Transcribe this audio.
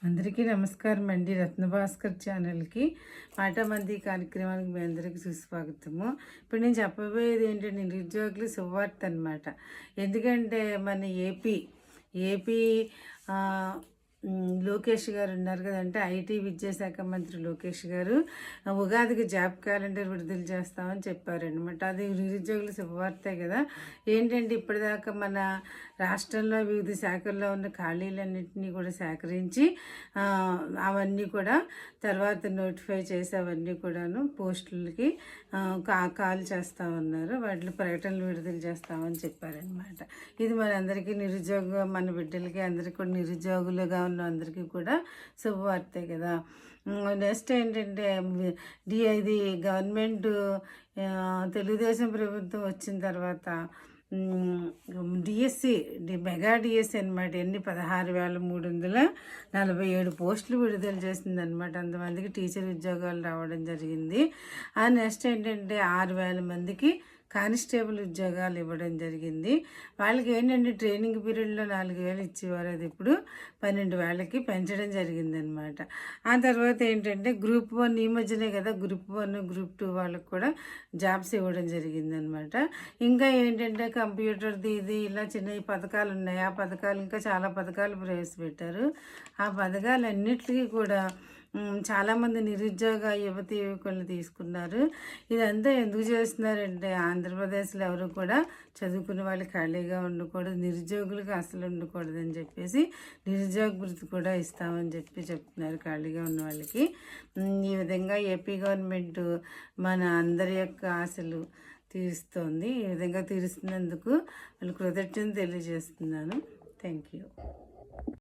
అందరికీ నమస్కారం అండి. రత్నభాస్కర్ ఛానల్కి మాటామంది కార్యక్రమానికి మీ అందరికీ సుస్వాగతము. ఇప్పుడు నేను చెప్పబోయేది ఏంటంటే నిరుద్యోగులు శుభవార్త అనమాట. ఎందుకంటే మన ఏపీ లోకేష్ గారు ఉన్నారు కదంటే ఐటీ విద్యాశాఖ మంత్రి లోకేష్ గారు ఉగాదికి జాబ్ క్యాలెండర్ విడుదల చేస్తామని చెప్పారనమాట. అది నిరుద్యోగుల శుభవార్తే కదా. ఏంటంటే ఇప్పటిదాకా మన రాష్ట్రంలో వివిధ శాఖల్లో ఉన్న ఖాళీలన్నింటినీ కూడా సేకరించి అవన్నీ కూడా తర్వాత నోటిఫై చేసి అవన్నీ కూడాను పోస్టులకి కాల్ చేస్తూ ఉన్నారు. వాటిలో ప్రకటనలు విడుదల చేస్తామని చెప్పారనమాట. ఇది మనందరికీ మన బిడ్డలకి అందరికీ కూడా నిరుద్యోగులుగా ఉన్న అందరికీ కూడా శుభవార్తే కదా. నెక్స్ట్ ఏంటంటే ఇది గవర్నమెంట్ తెలుగుదేశం ప్రభుత్వం వచ్చిన తర్వాత మెగా డిఎస్సి అనమాట. 16,347 పోస్టులు విడుదల చేసిందనమాట. అంతమందికి టీచర్ ఉద్యోగాలు రావడం జరిగింది. నెక్స్ట్ ఏంటంటే 6,000 మందికి కానిస్టేబుల్ ఉద్యోగాలు ఇవ్వడం జరిగింది. వాళ్ళకి ఏంటంటే ట్రైనింగ్ పీరియడ్లో 4,000 ఇచ్చేవారు, అది ఇప్పుడు 12,000కి పెంచడం జరిగిందనమాట. ఆ తర్వాత ఏంటంటే గ్రూప్ 1 ఈ మధ్యనే కదా గ్రూప్ 1 గ్రూప్ 2 వాళ్ళకి కూడా జాబ్స్ ఇవ్వడం జరిగిందనమాట. ఇంకా ఏంటంటే కంప్యూటర్ది ఇది ఇలా చిన్న పథకాలు ఉన్నాయి. ఆ పథకాలు ఇంకా చాలా పథకాలు ప్రవేశపెట్టారు. ఆ పథకాలన్నిటికీ కూడా చాలామంది నిరుద్యోగ యువకులు తీసుకున్నారు. ఇదంతా ఎందుకు చేస్తున్నారంటే ఆంధ్రప్రదేశ్లో ఎవరు కూడా చదువుకునే వాళ్ళు ఖాళీగా ఉండకూడదు, నిరుద్యోగులకు అసలు ఉండకూడదని చెప్పేసి నిరుద్యోగ వృత్తి కూడా ఇస్తామని చెప్తున్నారు ఖాళీగా ఉన్న వాళ్ళకి. ఈ విధంగా ఏపీ గవర్నమెంట్ మన అందరి యొక్క ఆశలు తీరుస్తోంది. ఈ విధంగా తీరుస్తున్నందుకు వాళ్ళు కృతజ్ఞతలు తెలియజేస్తున్నాను. Thank you.